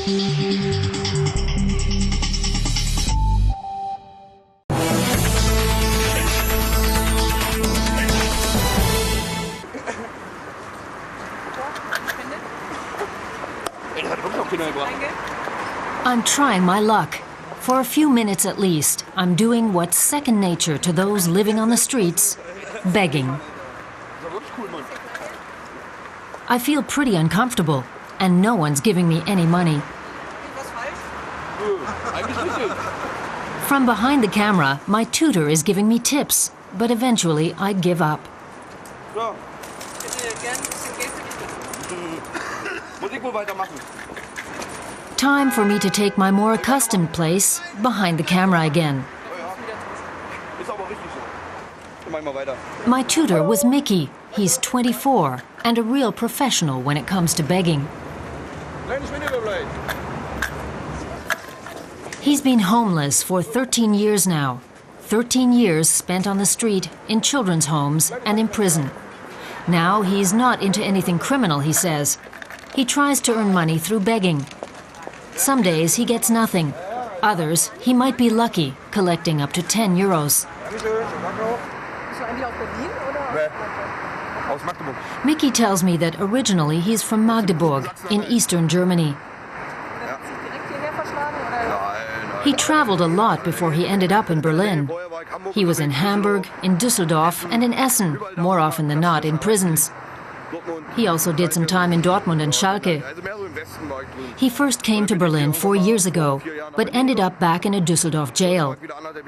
I'm trying my luck. For a few minutes at least, I'm doing what's second nature to those living on the streets, begging. I feel pretty uncomfortable, and no one's giving me any money. From behind the camera, my tutor is giving me tips, but eventually I give up. Time for me to take my more accustomed place behind the camera again. My tutor was Mickey. He's 24 and a real professional when it comes to begging. He's been homeless for 13 years now. 13 years spent on the street, in children's homes and in prison. Now he's not into anything criminal, he says. He tries to earn money through begging. Some days he gets nothing. Others, he might be lucky, collecting up to 10 euros. Mickey tells me that originally he's from Magdeburg, in eastern Germany. He traveled a lot before he ended up in Berlin. He was in Hamburg, in Düsseldorf, and in Essen, more often than not in prisons. He also did some time in Dortmund and Schalke. He first came to Berlin 4 years ago, but ended up back in a Düsseldorf jail.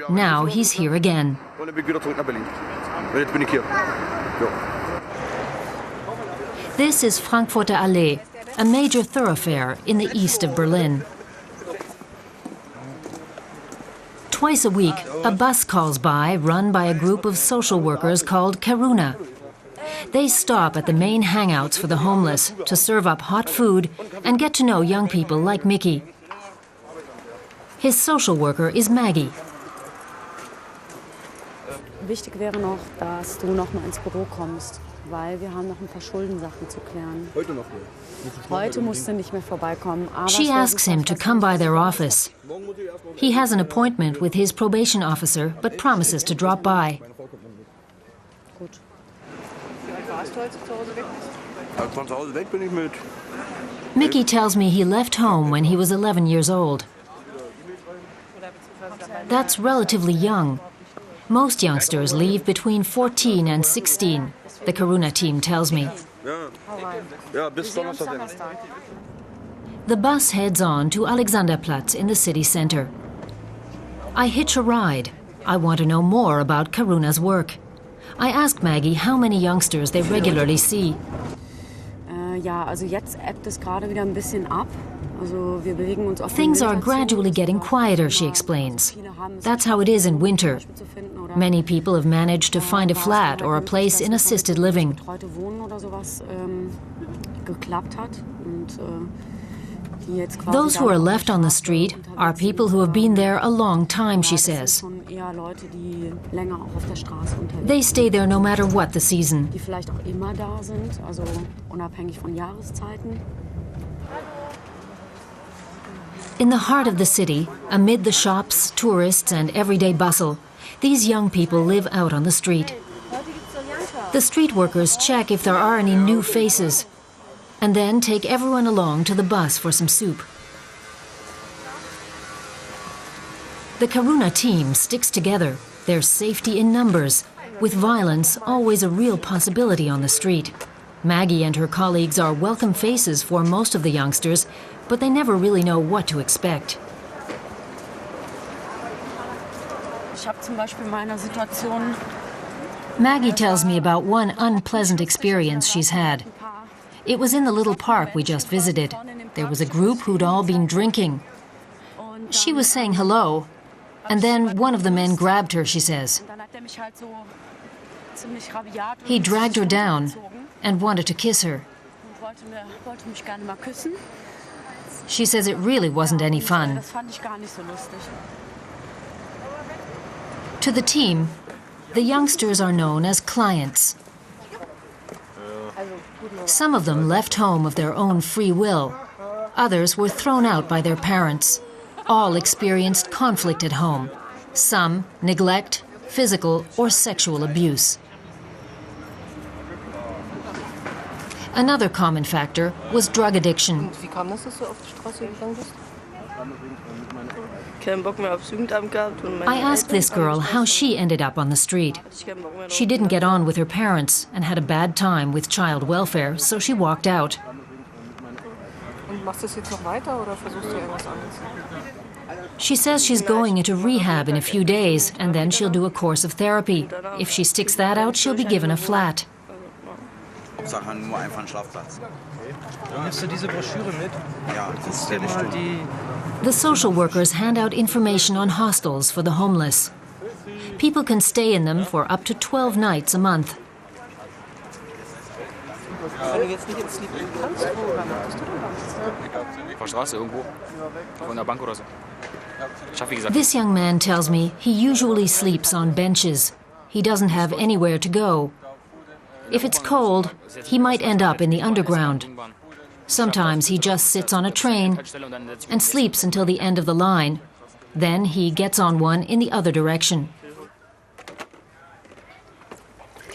Now he's here again. This is Frankfurter Allee, a major thoroughfare in the east of Berlin. Twice a week, a bus calls by, run by a group of social workers called Karuna. They stop at the main hangouts for the homeless to serve up hot food and get to know young people like Mickey. His social worker is Maggie. Wichtig wäre noch, dass du noch mal ins Büro kommst, weil wir haben noch ein paar Schuldensachen zu klären. Heute musst du nicht mehr vorbeikommen. She asks him to come by their office. He has an appointment with his probation officer, but promises to drop by. Mickey tells me he left home when he was 11 years old. That's relatively young. Most youngsters leave between 14 and 16, the Karuna team tells me. The bus heads on to Alexanderplatz in the city center. I hitch a ride. I want to know more about Karuna's work. I ask Maggie how many youngsters they regularly see. Things are gradually getting quieter, she explains. That's how it is in winter. Many people have managed to find a flat or a place in assisted living. Those who are left on the street are people who have been there a long time, she says. They stay there no matter what the season. In the heart of the city, amid the shops, tourists, and everyday bustle, these young people live out on the street. The street workers check if there are any new faces, and then take everyone along to the bus for some soup. The Karuna team sticks together. There's safety in numbers, with violence always a real possibility on the street. Maggie and her colleagues are welcome faces for most of the youngsters, but they never really know what to expect. Maggie tells me about one unpleasant experience she's had. It was in the little park we just visited. There was a group who'd all been drinking. She was saying hello, and then one of the men grabbed her, she says. He dragged her down and wanted to kiss her. She says it really wasn't any fun. To the team, the youngsters are known as clients. Some of them left home of their own free will. Others were thrown out by their parents. All experienced conflict at home. Some neglect, physical or sexual abuse. Another common factor was drug addiction. I asked this girl how she ended up on the street. She didn't get on with her parents and had a bad time with child welfare, so she walked out. She says she's going into rehab in a few days and then she'll do a course of therapy. If she sticks that out, she'll be given a flat. The social workers hand out information on hostels for the homeless. People can stay in them for up to 12 nights a month. This young man tells me he usually sleeps on benches. He doesn't have anywhere to go. If it's cold, he might end up in the underground. Sometimes he just sits on a train and sleeps until the end of the line. Then he gets on one in the other direction.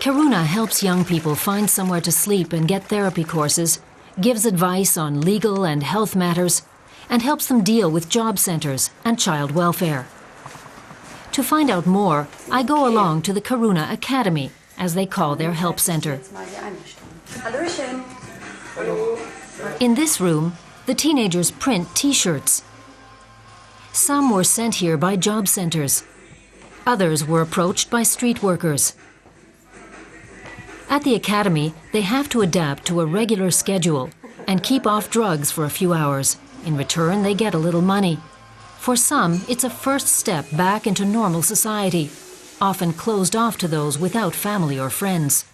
Karuna helps young people find somewhere to sleep and get therapy courses, gives advice on legal and health matters, and helps them deal with job centers and child welfare. To find out more, I go along to the Karuna Academy, as they call their help center. In this room, the teenagers print T-shirts. Some were sent here by job centers. Others were approached by street workers. At the academy, they have to adapt to a regular schedule and keep off drugs for a few hours. In return, they get a little money. For some, it's a first step back into normal society, often closed off to those without family or friends.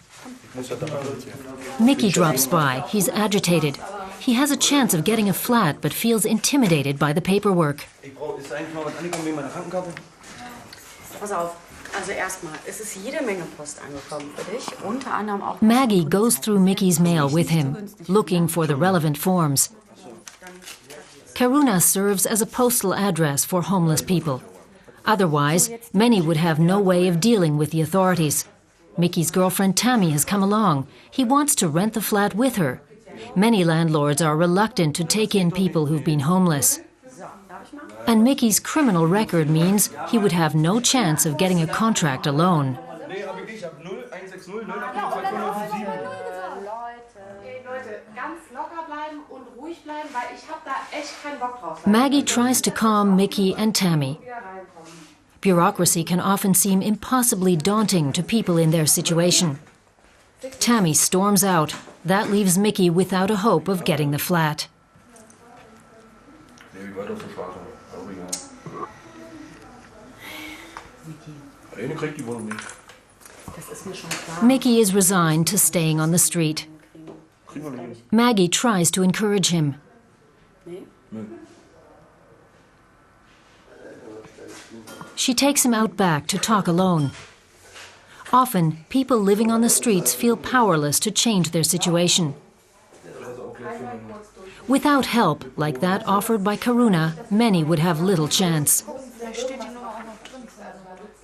Mickey drops by. He's agitated. He has a chance of getting a flat, but feels intimidated by the paperwork. Maggie goes through Mickey's mail with him, looking for the relevant forms. Karuna serves as a postal address for homeless people. Otherwise, many would have no way of dealing with the authorities. Mickey's girlfriend Tammy has come along. He wants to rent the flat with her. Many landlords are reluctant to take in people who've been homeless. And Mickey's criminal record means he would have no chance of getting a contract alone. Maggie tries to calm Mickey and Tammy. Bureaucracy can often seem impossibly daunting to people in their situation. Tammy storms out. That leaves Mickey without a hope of getting the flat. Mickey is resigned to staying on the street. Maggie tries to encourage him. She takes him out back to talk alone. Often, people living on the streets feel powerless to change their situation. Without help, like that offered by Karuna, many would have little chance.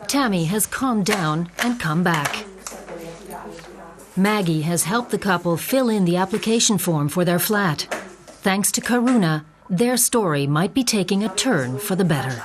Tammy has calmed down and come back. Maggie has helped the couple fill in the application form for their flat. Thanks to Karuna, their story might be taking a turn for the better.